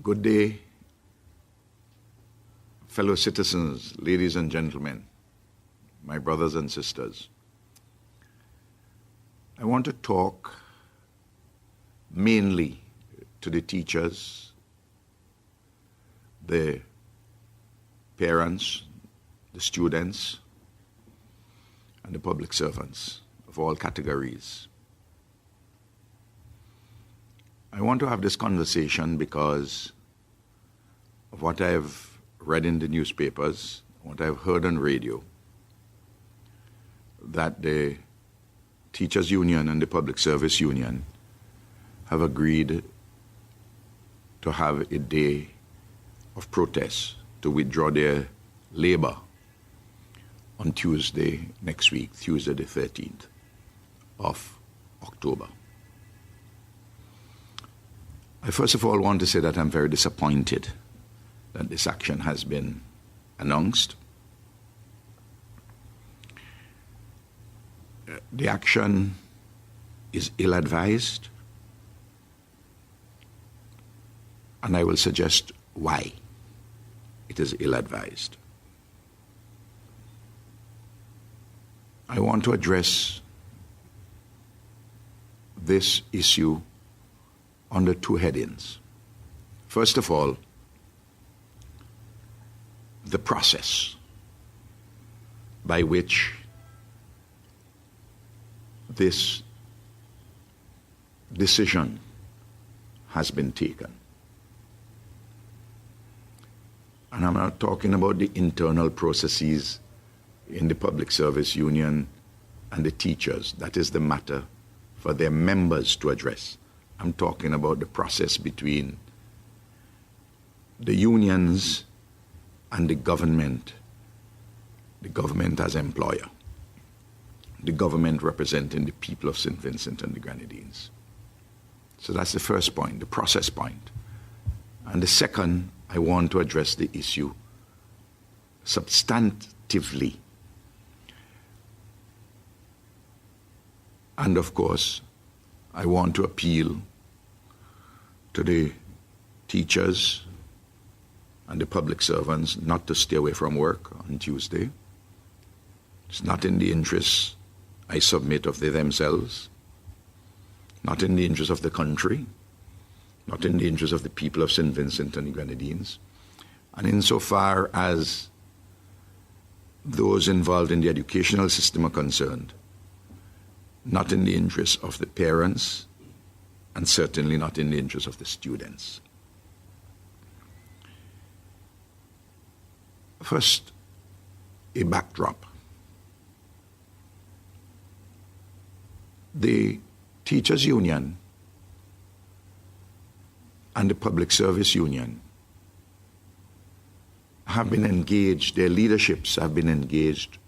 Good day, fellow citizens, ladies and gentlemen, my brothers and sisters. I want to talk mainly to the teachers, the parents, the students, and the public servants of all categories. I want to have this conversation because of what I've read in the newspapers, what I've heard on radio, that the Teachers Union and the Public Service Union have agreed to have a day of protest to withdraw their labor on Tuesday next week, Tuesday the 13th of October. I first of all want to say that I'm very disappointed that this action has been announced. The action is ill-advised, and I will suggest why it is ill-advised. I want to address this issue under two headings. First of all, the process by which this decision has been taken. And I'm not talking about the internal processes in the Public Service Union and the teachers. That is the matter for their members to address. I'm talking about the process between the unions and the government as employer, the government representing the people of St. Vincent and the Grenadines. So that's the first point, the process point. And the second, I want to address the issue substantively. And of course, I want to appeal to the teachers and the public servants not to stay away from work on Tuesday. It's not in the interests, I submit, of themselves, not in the interest of the country, not in the interest of the people of St. Vincent and the Grenadines, and insofar as those involved in the educational system are concerned, not in the interest of the parents, and certainly not in the interest of the students. First, a backdrop. The Teachers Union and the Public Service Union have been engaged, their leaderships have been engaged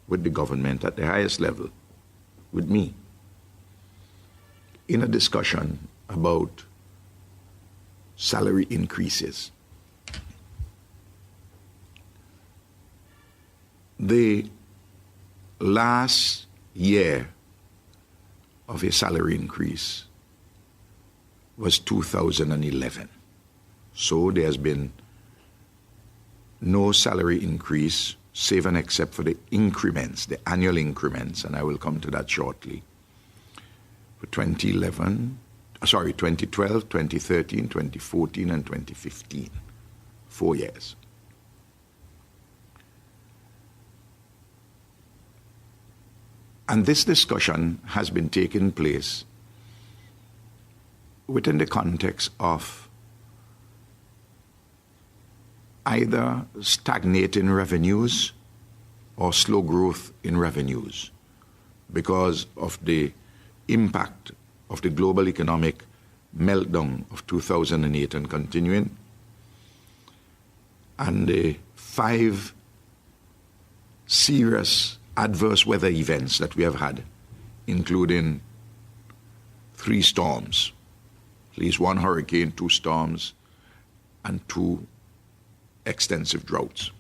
with the government at the highest level, with me, in a discussion about salary increases. The last year of a salary increase was 2011. So there has been no salary increase, save and except for the increments, the annual increments, and I will come to that shortly, for 2012, 2013, 2014, and 2015, 4 years. And this discussion has been taking place within the context of either stagnating revenues or slow growth in revenues because of the impact of the global economic meltdown of 2008 and continuing, and the 5 serious adverse weather events that we have had, including 3 storms, at least 1 hurricane, 2 storms, and 2 extensive droughts.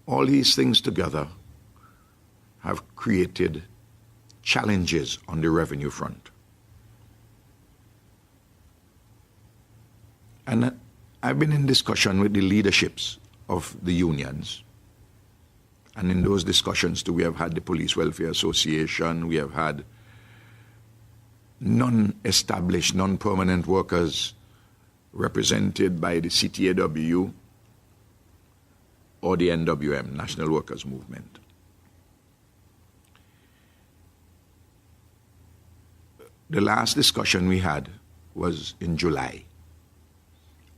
All these things together have created challenges on the revenue front. And I've been in discussion with the leaderships of the unions. And in those discussions too, we have had the Police Welfare Association, we have had non-established, non-permanent workers represented by the CTAW or the NWM, National Workers' Movement. The last discussion we had was in July,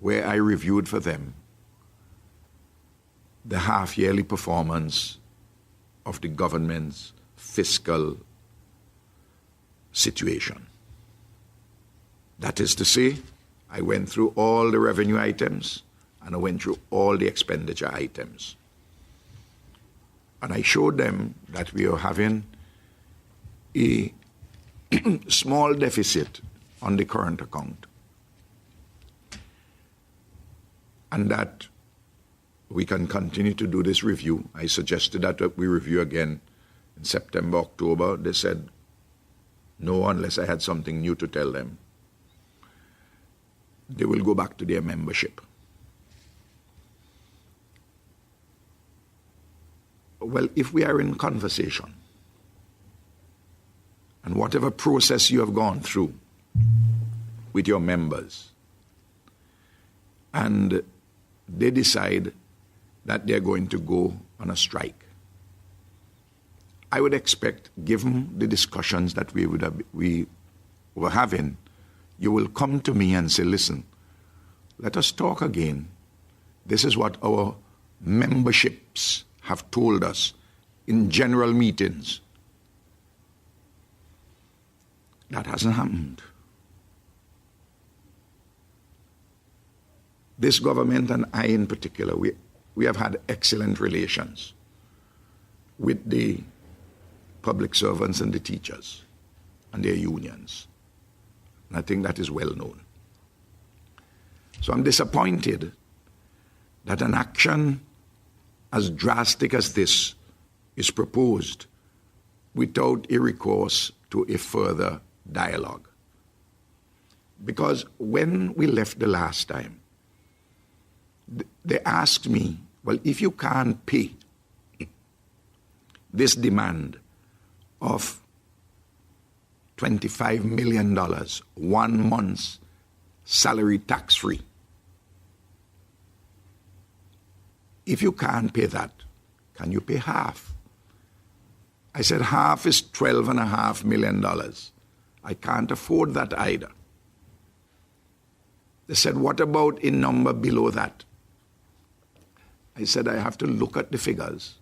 where I reviewed for them the half-yearly performance of the government's fiscal situation. That is to say, I went through all the revenue items and I went through all the expenditure items. And I showed them that we are having a small deficit on the current account, and that we can continue to do this review. I suggested that we review again in September, October. They said no, unless I had something new to tell them. They will go back to their membership. Well, if we are in conversation, and whatever process you have gone through with your members, and they decide that they're going to go on a strike, I would expect, given the discussions that we were having, you will come to me and say, listen, let us talk again. This is what our memberships have told us in general meetings. That hasn't happened. This government, and I in particular, we have had excellent relations with the public servants and the teachers and their unions. And I think that is well known. So I'm disappointed that an action as drastic as this is proposed without a recourse to a further dialogue. Because when we left the last time, they asked me, well, if you can't pay this demand of $25 million, 1 month's salary tax-free, if you can't pay that, can you pay half? I said half is $12.5 million. I can't afford that either. They said, what about a number below that? I said, I have to look at the figures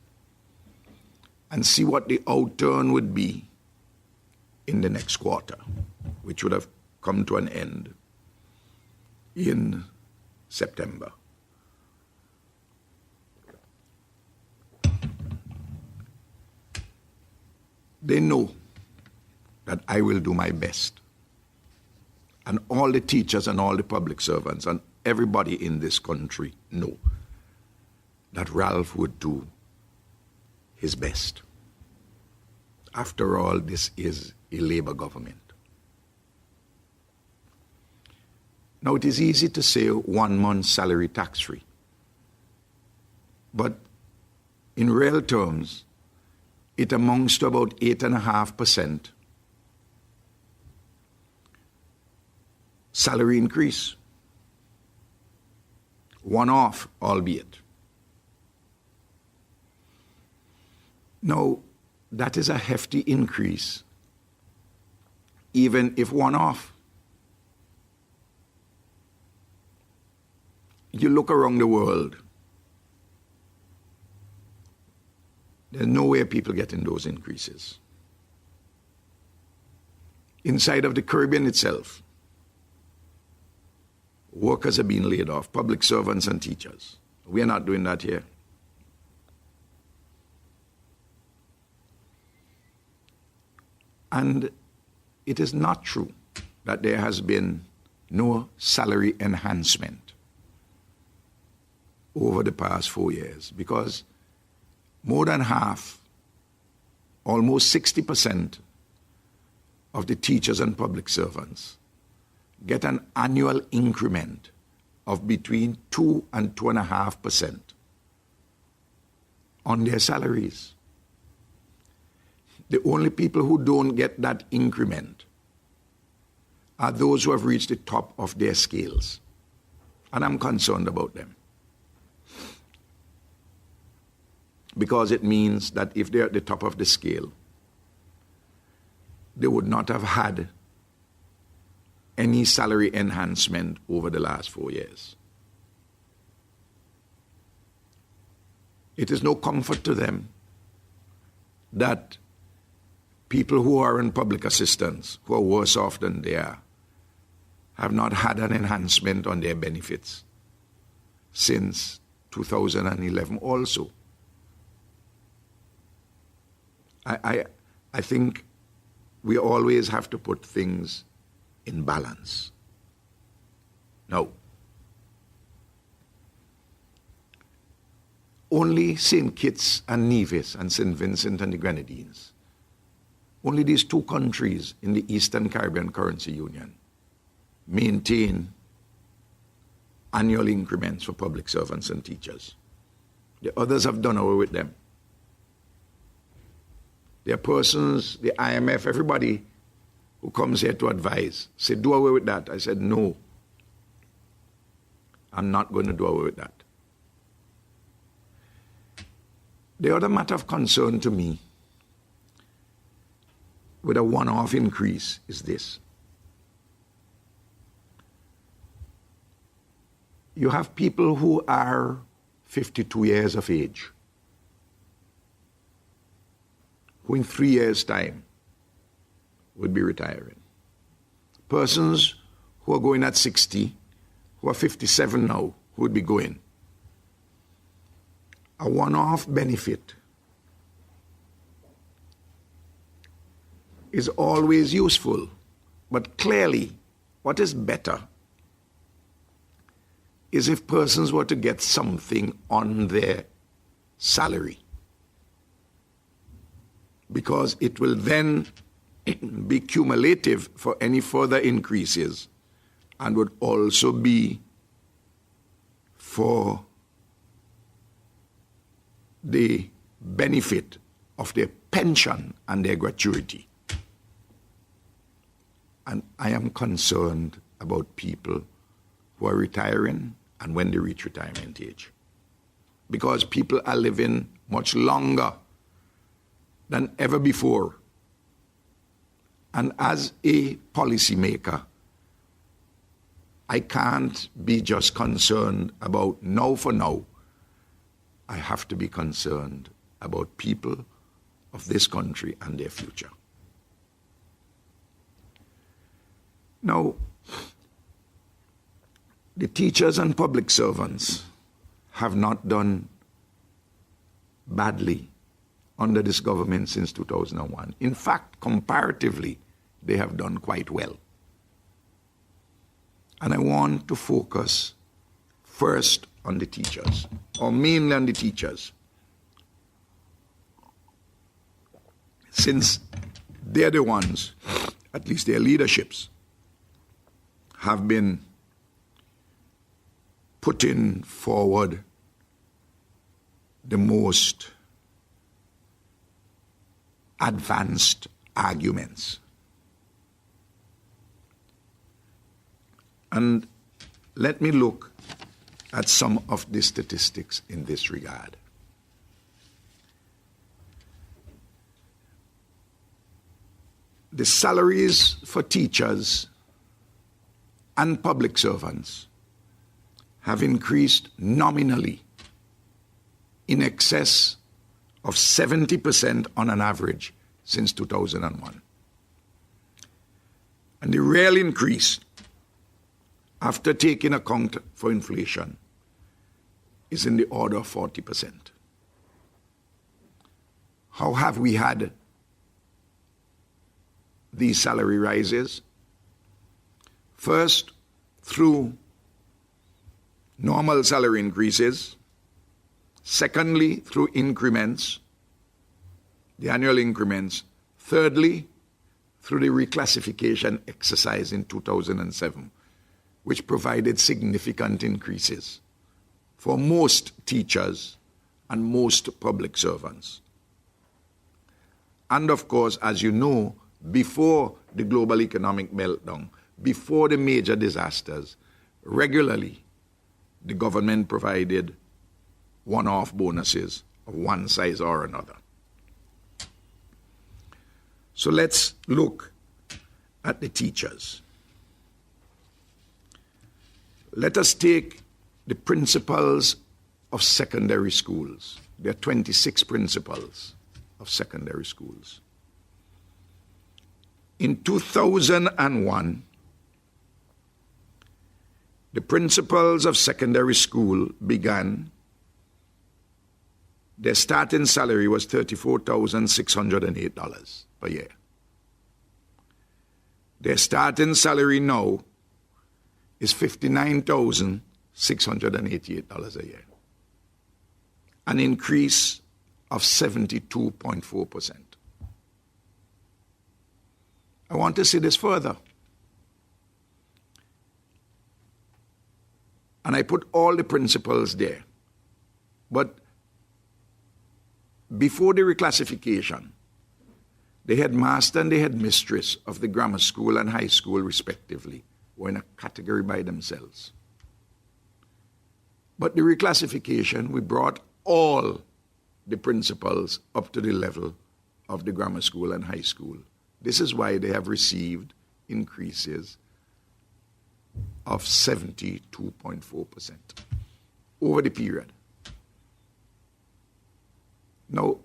and see what the outturn would be in the next quarter, which would have come to an end in September. They know that I will do my best. And all the teachers and all the public servants and everybody in this country know that Ralph would do his best. After all, this is a Labour government. Now, it is easy to say 1 month's salary tax-free. But in real terms, it amounts to about 8.5% salary increase. One-off, albeit. Now, that is a hefty increase, even if one-off. You look around the world, there's nowhere people getting those increases. Inside of the Caribbean itself, workers are being laid off, public servants and teachers. We are not doing that here. And it is not true that there has been no salary enhancement over the past 4 years, because more than half, almost 60% of the teachers and public servants get an annual increment of between 2 and 2.5% on their salaries. The only people who don't get that increment are those who have reached the top of their scales. And I'm concerned about them. Because it means that if they're at the top of the scale, they would not have had any salary enhancement over the last 4 years. It is no comfort to them that people who are in public assistance, who are worse off than they are, have not had an enhancement on their benefits since 2011 also. I think we always have to put things in balance. Now, only St. Kitts and Nevis and St. Vincent and the Grenadines, only these two countries in the Eastern Caribbean Currency Union maintain annual increments for public servants and teachers. The others have done away with them. There are persons, the IMF, everybody who comes here to advise, say, do away with that. I said, no, I'm not going to do away with that. The other matter of concern to me with a one-off increase is this. You have people who are 52 years of age, who in 3 years' time would be retiring. Persons who are going at 60, who are 57 now, who would be going. A one-off benefit is always useful, but clearly what is better is if persons were to get something on their salary, because it will then be cumulative for any further increases and would also be for the benefit of their pension and their gratuity. And I am concerned about people who are retiring and when they reach retirement age. Because people are living much longer than ever before. And as a policymaker, I can't be just concerned about now for now. I have to be concerned about people of this country and their future. Now, the teachers and public servants have not done badly under this government since 2001. In fact, comparatively, they have done quite well. And I want to focus first on the teachers, or mainly on the teachers, since they're the ones, at least their leaderships, have been putting forward the most advanced arguments. And let me look at some of the statistics in this regard. The salaries for teachers and public servants have increased nominally in excess of 70% on an average since 2001. And the real increase, after taking account for inflation, is in the order of 40%. How have we had these salary rises? First, through normal salary increases. Secondly, through increments, the annual increments. Thirdly, through the reclassification exercise in 2007, which provided significant increases for most teachers and most public servants. And of course, as you know, before the global economic meltdown, before the major disasters, regularly the government provided one-off bonuses of one size or another. So let's look at the teachers. Let us take the principals of secondary schools. There are 26 principals of secondary schools. In 2001, the principals of secondary school began, their starting salary was $34,608 per year. Their starting salary now is $59,688 a year, an increase of 72.4%. I want to see this further. And I put all the principals there. But before the reclassification, the headmaster and the headmistress of the grammar school and high school, respectively, were in a category by themselves. But the reclassification, we brought all the principals up to the level of the grammar school and high school. This is why they have received increases of 72.4% over the period. Now,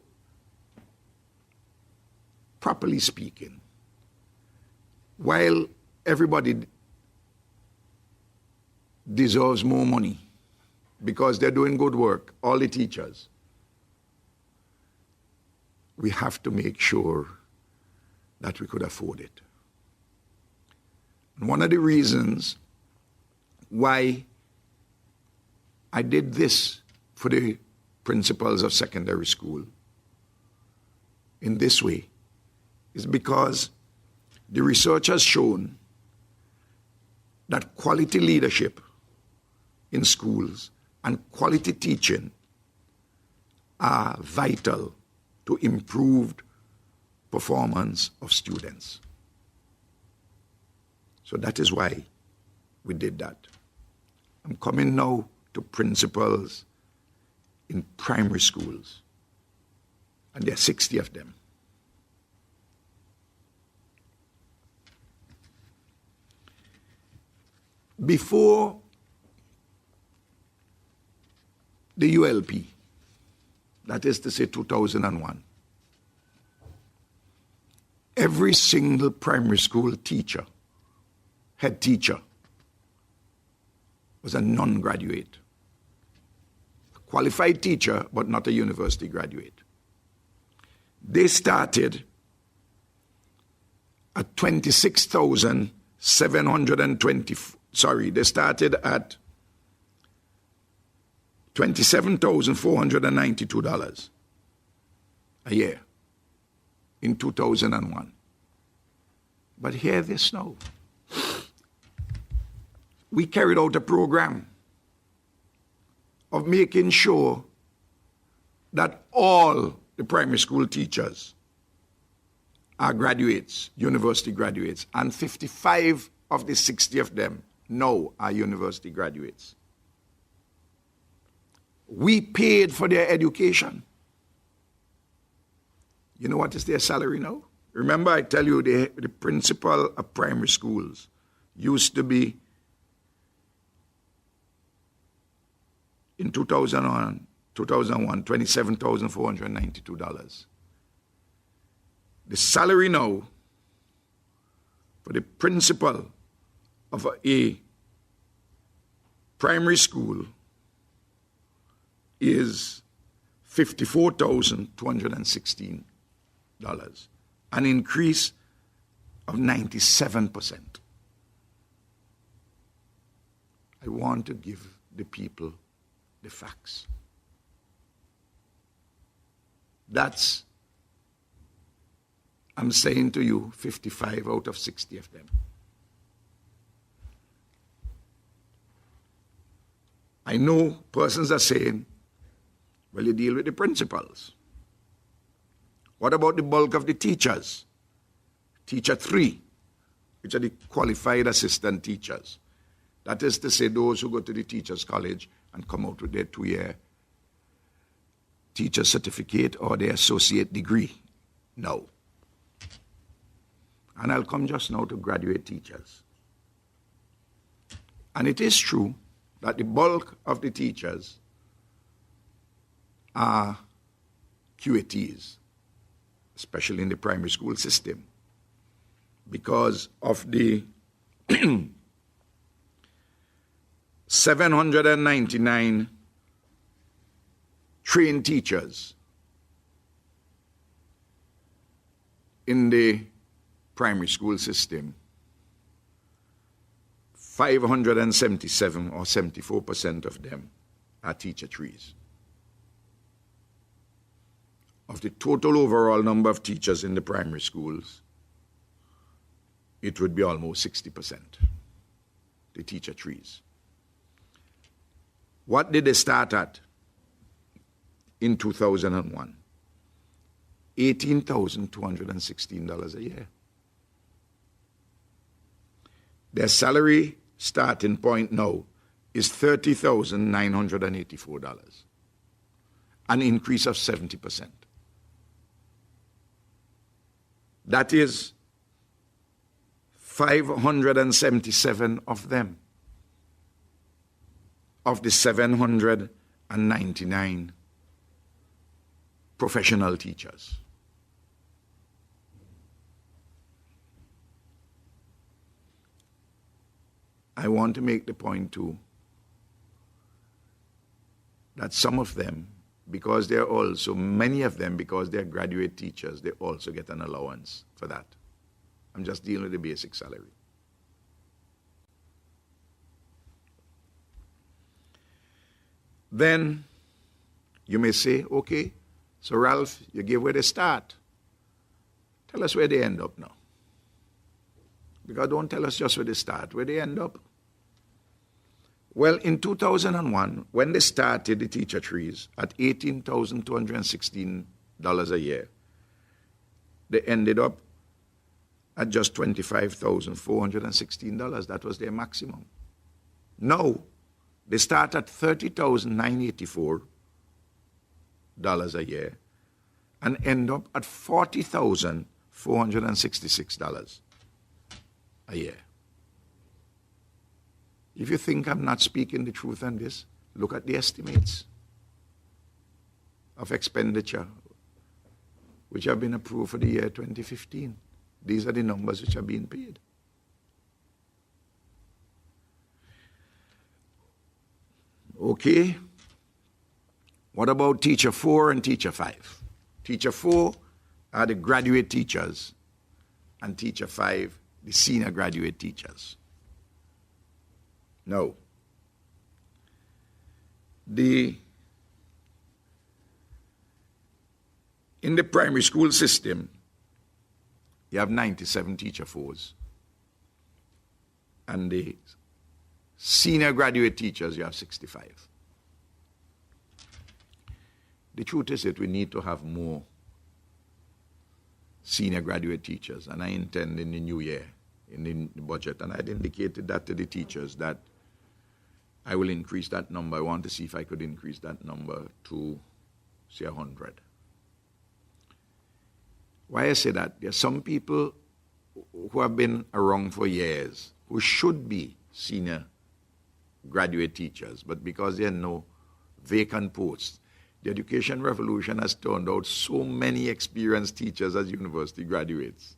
properly speaking, while everybody deserves more money because they're doing good work, all the teachers, we have to make sure that we could afford it. And one of the reasons why I did this for the principals of secondary school in this way is because the research has shown that quality leadership in schools and quality teaching are vital to improved performance of students. So that is why we did that. I'm coming now to principals in primary schools, and there are 60 of them. Before the ULP, that is to say 2001, every single primary school teacher, head teacher, was a non-graduate. A qualified teacher, but not a university graduate. They started at $27,492 a year in 2001. But hear this now. We carried out a program of making sure that all the primary school teachers are graduates, university graduates, and 55 of the 60 of them now are university graduates. We paid for their education. You know what is their salary now? Remember, I tell you, the principal of primary schools used to be, in 2001, $27,492. The salary now for the principal of a primary school is $54,216, an increase of 97%. I want to give the people the facts. That's, I'm saying to you, 55 out of 60 of them. I know persons are saying, well, you deal with the principals. What about the bulk of the teachers? Teacher 3, which are the qualified assistant teachers. That is to say, those who go to the teachers' college and come out with their 2-year teacher certificate or their associate degree. No. And I'll come just now to graduate teachers. And it is true that the bulk of the teachers are QATs, especially in the primary school system, because of the 799 trained teachers in the primary school system. 577 or 74% of them are teacher trees. Of the total overall number of teachers in the primary schools, it would be almost 60%, the teacher trees. What did they start at in 2001? $18,216 a year. Their salary starting point now is $30,984, an increase of 70%. That is 577 of them, of the 799 professional teachers. I want to make the point too that some of them, because they're also, many of them, because they're graduate teachers, they also get an allowance for that. I'm just dealing with the basic salary. Then you may say, okay, so Ralph, you give where they start. Tell us where they end up now. Because don't tell us just where they start, where they end up. Well, in 2001, when they started the teacher trees at $18,216 a year, they ended up at just $25,416. That was their maximum. Now, they start at $30,984 a year and end up at $40,466 a year. If you think I'm not speaking the truth on this, look at the estimates of expenditure which have been approved for the year 2015. These are the numbers which are being paid. Okay. What about teacher 4 and teacher 5? Teacher 4 are the graduate teachers, and teacher 5, the senior graduate teachers. No. In the primary school system, you have 97 teacher 4s. And the senior graduate teachers, you have 65. The truth is that we need to have more senior graduate teachers, and I intend in the new year, in the budget, and I'd indicated that to the teachers that I will increase that number. I want to see if I could increase that number to, say, 100. Why I say that? There are some people who have been around for years who should be senior graduate teachers, but because there are no vacant posts, the education revolution has turned out so many experienced teachers as university graduates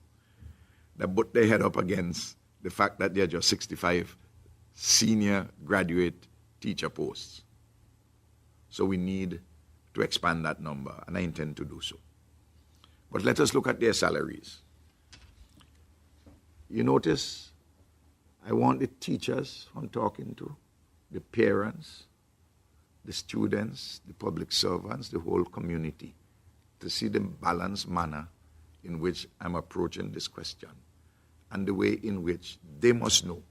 that put their head up against the fact that there are just 65 senior graduate teacher posts. So we need to expand that number, and I intend to do so. But let us look at their salaries. You notice, I want the teachers I'm talking to, the parents, the students, the public servants, the whole community, to see the balanced manner in which I'm approaching this question, and the way in which they must know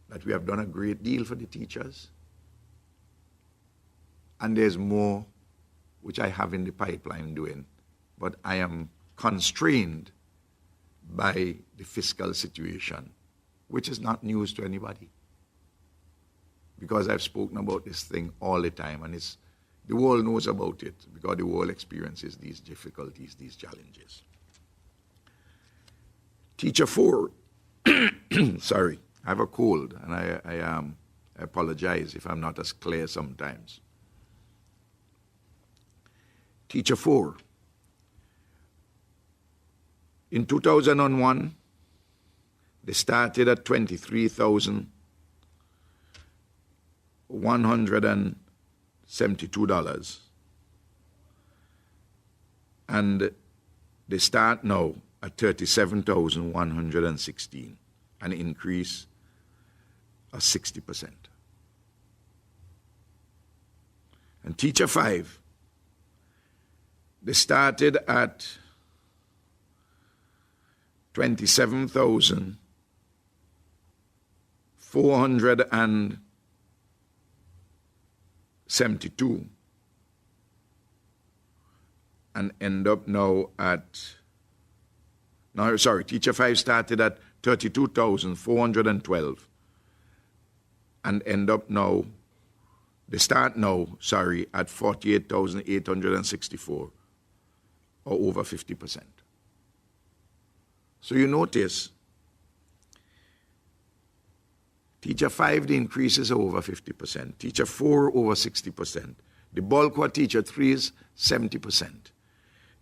that we have done a great deal for the teachers, And there's more which I have in the pipeline doing, but I am constrained by the fiscal situation, which is not news to anybody. Because I've spoken about this thing all the time, and the world knows about it, because the world experiences these difficulties, these challenges. Teacher 4, sorry, I have a cold, and I apologize if I'm not as clear sometimes. Teacher 4. In 2001, they started at $23,172. And they start now at $37,116, an increase of 60%. And teacher 5, they started at $27,472 and end up now at, no, sorry, teacher 5 started at $32,412 and end up now, they start now, sorry, at $48,864, or over 50%. So you notice, teacher 5, the increases are over 50%. Teacher 4, over 60%. The bulk of teacher 3 is 70%.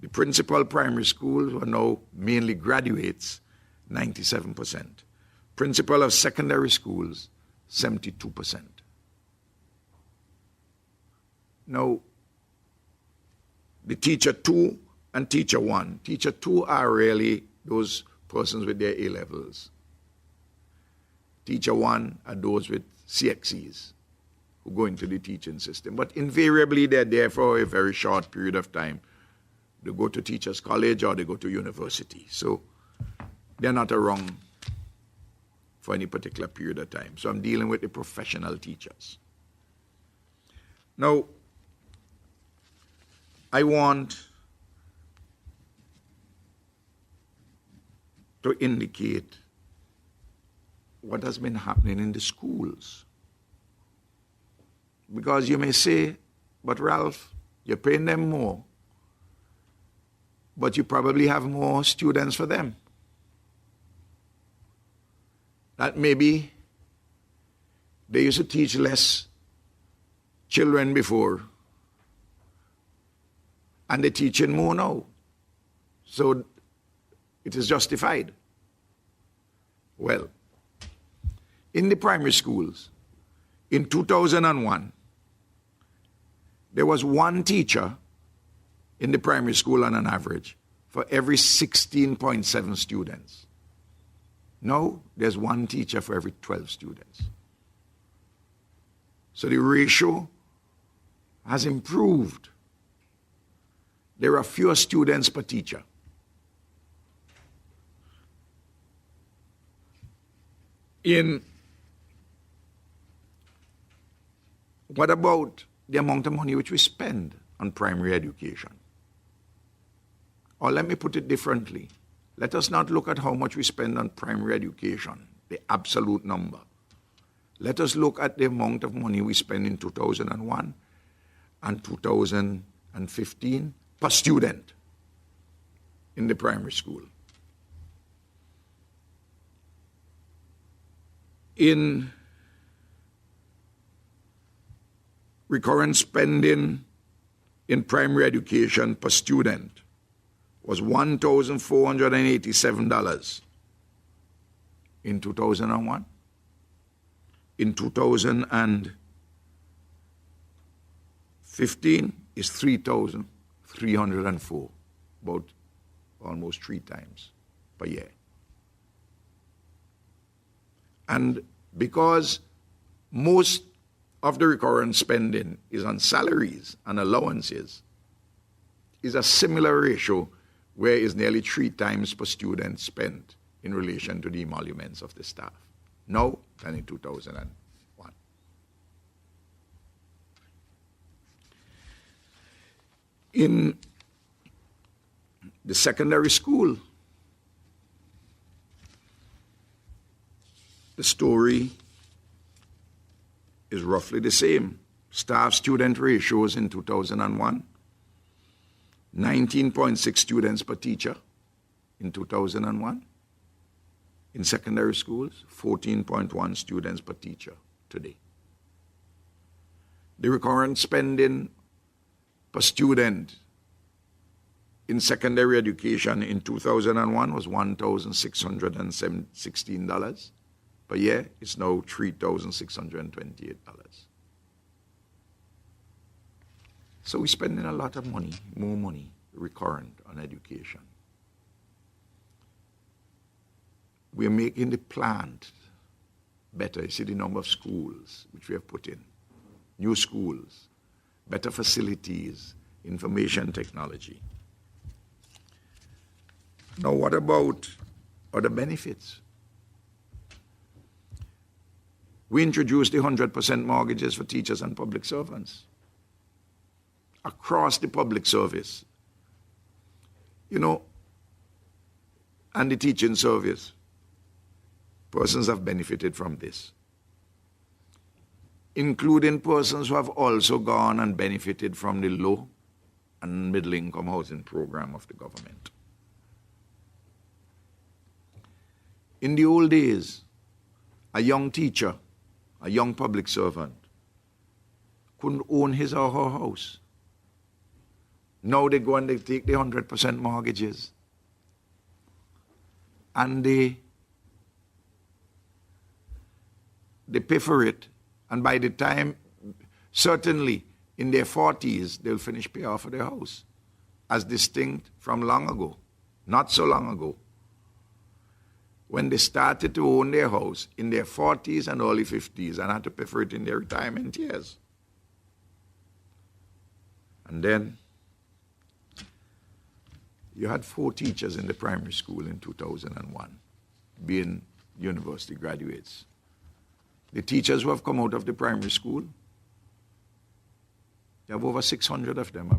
The principal primary schools, who are now mainly graduates, 97%. Principal of secondary schools, 72%. Now, the teacher 2 and teacher 1. Teacher 2 are really those persons with their A-levels. Teacher 1 are those with CXCs who go into the teaching system. But invariably, they're there for a very short period of time. They go to teachers' college or they go to university. So they're not around for any particular period of time. So I'm dealing with the professional teachers. Now, I want to indicate what has been happening in the schools. Because you may say, but Ralph, you're paying them more, but you probably have more students for them. That maybe they used to teach less children before, and they're teaching more now. So it is justified. Well, in the primary schools, in 2001, there was one teacher in the primary school on an average for every 16.7 students. Now, there's one teacher for every 12 students. So the ratio has improved. There are fewer students per teacher. What about the amount of money which we spend on primary education? Or let me put it differently. Let us not look at how much we spend on primary education, the absolute number. Let us look at the amount of money we spend in 2001 and 2015 per student in the primary school. In recurrent spending in primary education per student was $1,487 in 2001. In 2015 is $3,304, about almost 3 times per year. And because most of the recurrent spending is on salaries and allowances, is a similar ratio where it's nearly 3 times per student spent in relation to the emoluments of the staff, now than in 2001. In the secondary school, the story is roughly the same. Staff-student ratios in 2001, 19.6 students per teacher in 2001. In secondary schools, 14.1 students per teacher today. The recurrent spending per student in secondary education in 2001 was $1,616 per year. It's now $3,628. So we're spending a lot of money, more money, recurrent on education. We're making the plant better. You see the number of schools which we have put in. New schools, better facilities, information technology. Now what about other benefits? We introduced the 100% mortgages for teachers and public servants across the public service, and the teaching service. Persons have benefited from this, including persons who have also gone and benefited from the low and middle income housing program of the government. In the old days, a young teacher, a young public servant, couldn't own his or her house. Now they go and they take the 100% mortgages. And they pay for it. And by the time, certainly in their 40s, they'll finish pay off of their house. As distinct from long ago, not so long ago, when they started to own their house in their 40s and early 50s and had to pay for it in their retirement years. And then you had 4 teachers in the primary school in 2001 being university graduates. The teachers who have come out of the primary school, you have over 600 of them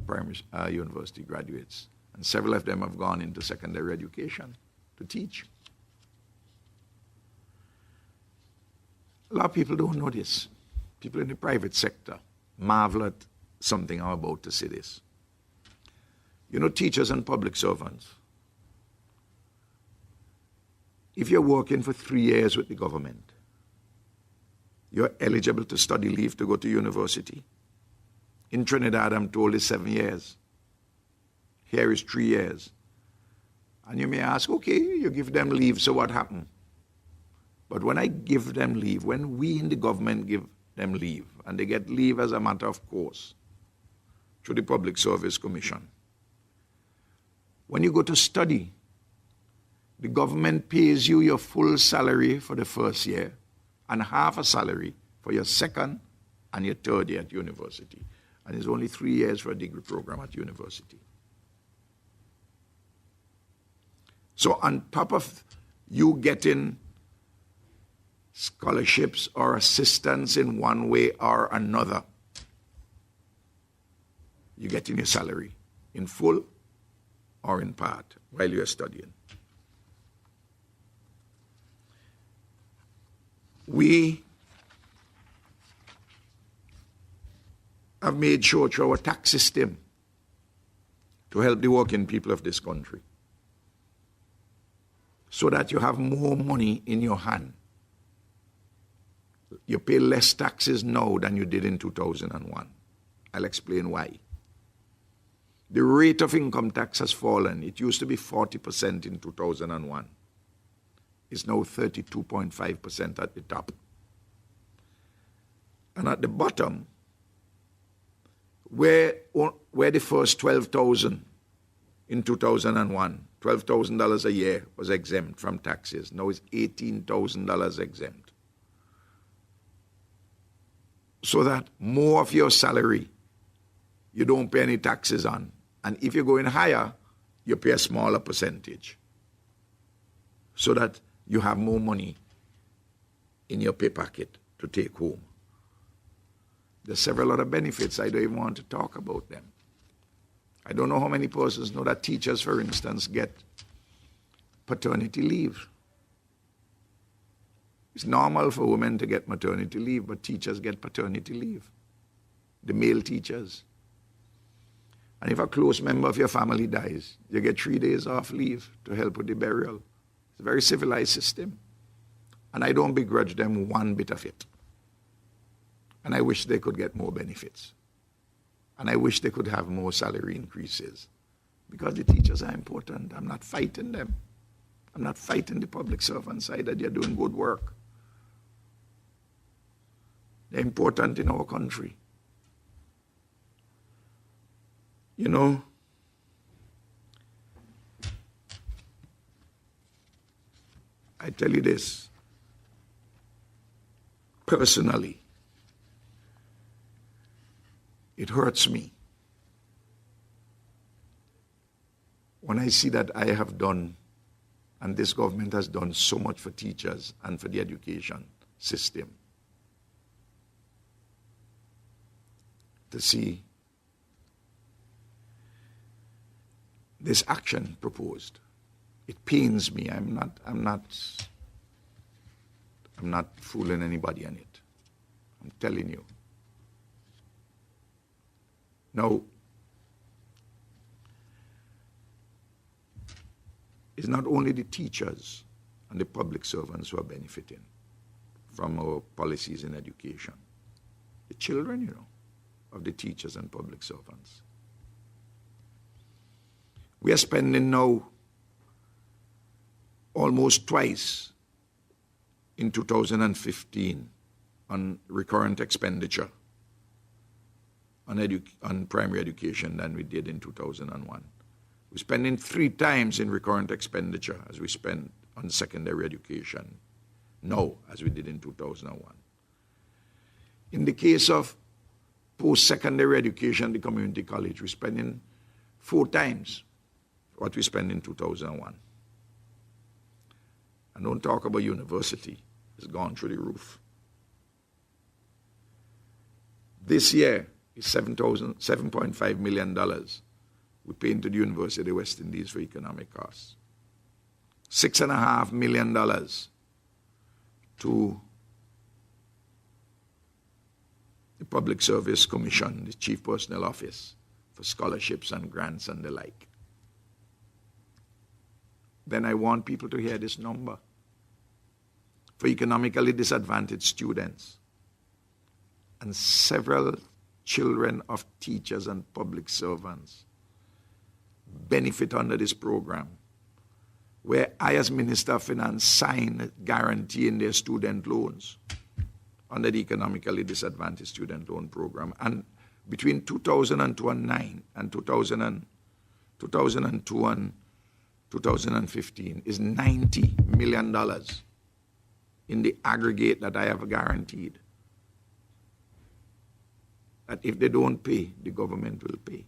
are university graduates, and several of them have gone into secondary education to teach. A lot of people don't know this. People in the private sector marvel at something I'm about to say this. Teachers and public servants, if you're working for 3 years with the government, you're eligible to study leave to go to university. In Trinidad, I'm told it's 7 years. Here is 3 years. And you may ask, okay, you give them leave, so what happened? But when I give them leave, when we in the government give them leave, and they get leave as a matter of course, through the Public Service Commission, when you go to study, the government pays you your full salary for the first year and half a salary for your second and your third year at university. And it's only 3 years for a degree program at university. So on top of you getting scholarships or assistance in one way or another, you're getting your salary in full or in part while you're studying. We have made sure through our tax system to help the working people of this country so that you have more money in your hand. You pay less taxes now than you did in 2001. I'll explain why. The rate of income tax has fallen. It used to be 40% in 2001. It's now 32.5% at the top. And at the bottom, where the first $12,000 in 2001, $12,000 a year was exempt from taxes. Now it's $18,000 exempt. So that more of your salary you don't pay any taxes on. And if you're going higher, you pay a smaller percentage. So that you have more money in your pay packet to take home. There's several other benefits. I don't even want to talk about them. I don't know how many persons know that teachers, for instance, get paternity leave. It's normal for women to get maternity leave, but teachers get paternity leave, the male teachers. And if a close member of your family dies, you get 3 days off leave to help with the burial. It's a very civilized system. And I don't begrudge them one bit of it. And I wish they could get more benefits. And I wish they could have more salary increases. Because the teachers are important. I'm not fighting them. I'm not fighting the public servant side that they're doing good work. They're important in our country. You know, I tell you this, personally, it hurts me when I see that I have done, and this government has done so much for teachers and for the education system, to see this action proposed. It pains me. I'm not fooling anybody on it. I'm telling you. Now, it's not only the teachers and the public servants who are benefiting from our policies in education. The children, you know, of the teachers and public servants. We are spending now almost twice in 2015 on recurrent expenditure on primary education than we did in 2001. We're spending 3 times in recurrent expenditure as we spend on secondary education now as we did in 2001. In the case of post-secondary education, the community college, we're spending 4 times what we spent in 2001. And don't talk about university. It's gone through the roof. This year is $7.5 million we pay into the University of the West Indies for economic costs. $6.5 million to the Public Service Commission, the Chief Personnel Office, for scholarships and grants and the like. Then I want people to hear this number. For economically disadvantaged students and several children of teachers and public servants benefit under this program, where I, as Minister of Finance, sign guaranteeing their student loans under the economically disadvantaged student loan program. And between 2009 and 2002 and 2015 is $90 million in the aggregate that I have guaranteed. That if they don't pay, the government will pay.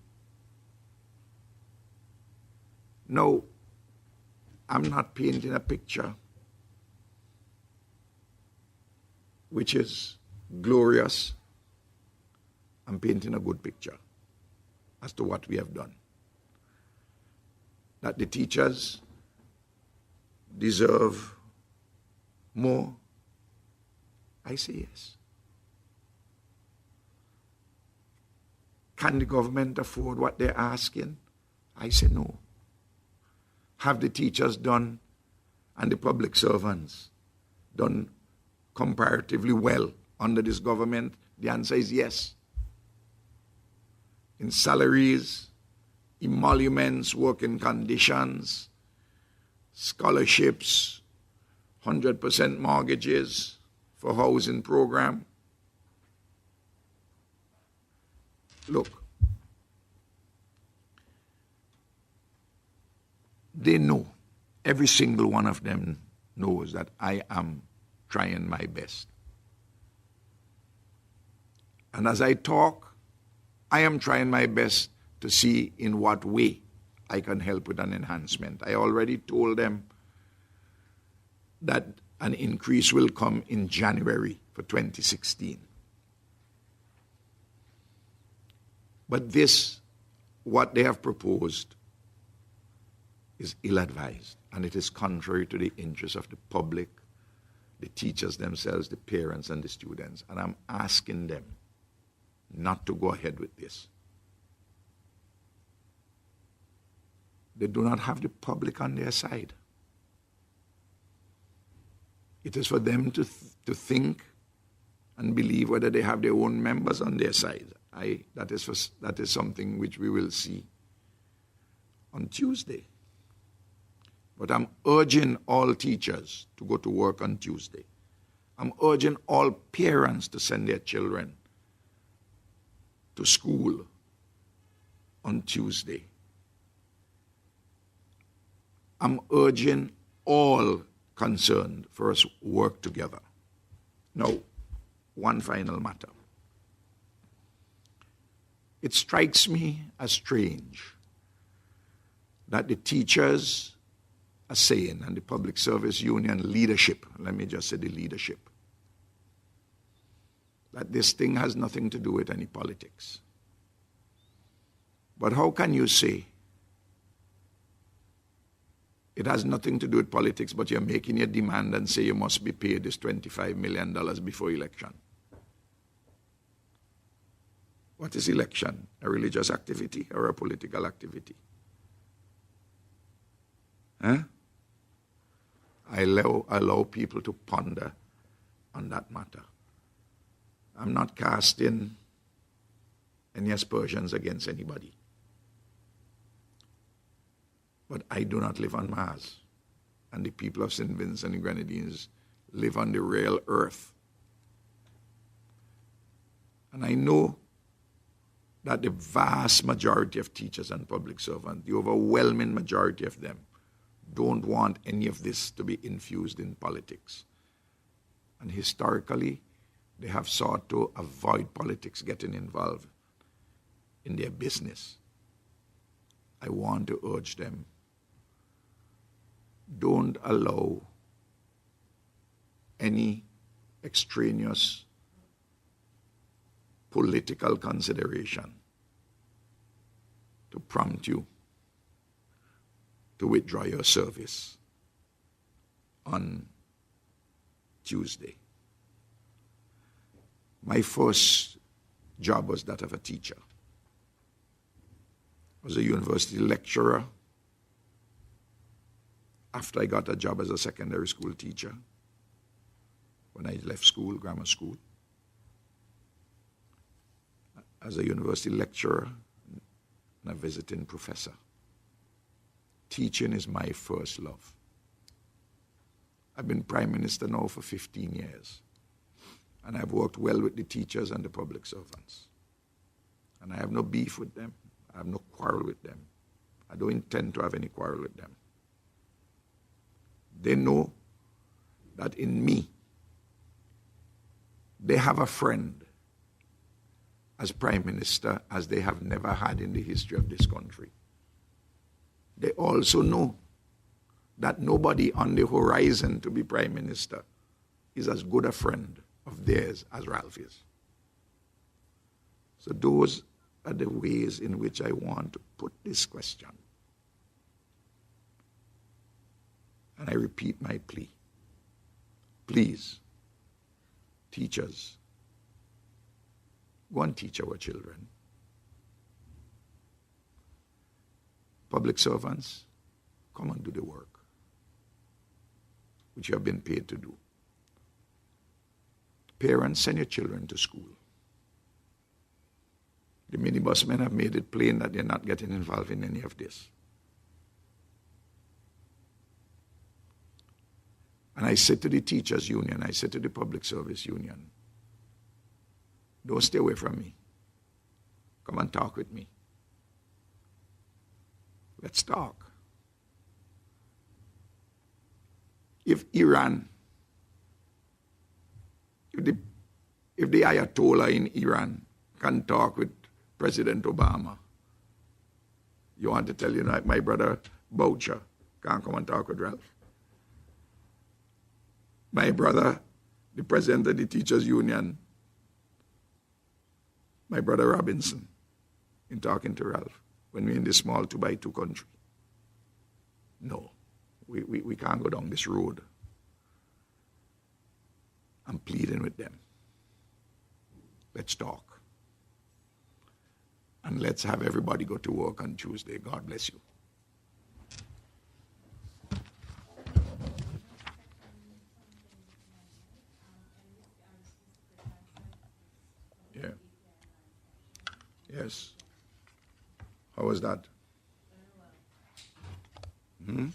No, I'm not painting a picture which is glorious. I'm painting a good picture as to what we have done. That the teachers deserve more, I say yes. Can the government afford what they're asking? I say no. Have the teachers done and the public servants done comparatively well under this government? The answer is yes. In salaries, emoluments, working conditions, scholarships, 100% mortgages for housing program. Look, they know, every single one of them knows that I am trying my best. And as I talk, I am trying my best to see in what way I can help with an enhancement. I already told them that an increase will come in January for 2016. But this, what they have proposed is ill-advised, and it is contrary to the interests of the public, the teachers themselves, the parents, and the students. And I'm asking them not to go ahead with this. They do not have the public on their side. It is for them to think and believe whether they have their own members on their side. That is something which we will see on Tuesday. But I'm urging all teachers to go to work on Tuesday. I'm urging all parents to send their children to school on Tuesday. I'm urging all concerned for us to work together. Now, one final matter. It strikes me as strange that the teachers are saying, and the Public Service Union leadership, let me just say the leadership, that this thing has nothing to do with any politics. But how can you say it has nothing to do with politics, but you're making your demand and say you must be paid this $25 million before election? What is election? A religious activity or a political activity? Huh? I allow people to ponder on that matter. I'm not casting any aspersions against anybody. But I do not live on Mars. And the people of St. Vincent and Grenadines live on the real earth. And I know that the vast majority of teachers and public servants, the overwhelming majority of them, don't want any of this to be infused in politics. And historically, they have sought to avoid politics getting involved in their business. I want to urge them, don't allow any extraneous political consideration to prompt you to withdraw your service on Tuesday. My first job was that of a teacher. I was a university lecturer after I got a job as a secondary school teacher when I left school, grammar school. As a university lecturer and a visiting professor. Teaching is my first love. I've been Prime Minister now for 15 years. And I've worked well with the teachers and the public servants. And I have no beef with them. I have no quarrel with them. I don't intend to have any quarrel with them. They know that in me, they have a friend as Prime Minister as they have never had in the history of this country. They also know that nobody on the horizon to be Prime Minister is as good a friend of theirs as Ralph is. So those are the ways in which I want to put this question. And I repeat my plea. Please, teachers, go and teach our children. Public servants, come and do the work which you have been paid to do. Parents, send your children to school. The minibus men have made it plain that they're not getting involved in any of this. And I said to the teachers union, I said to the public service union, don't stay away from me. Come and talk with me. Let's talk. If Iran, if the Ayatollah in Iran can talk with President Obama, you want to tell you like my brother Boucher can't come and talk with Ralph? My brother, the president of the Teachers Union, my brother Robinson, in talking to Ralph. when we're in this small 2x2 country. No, we can't go down this road. I'm pleading with them. Let's talk. And let's have everybody go to work on Tuesday. God bless you. Yeah. Yes. How was that? Hmm?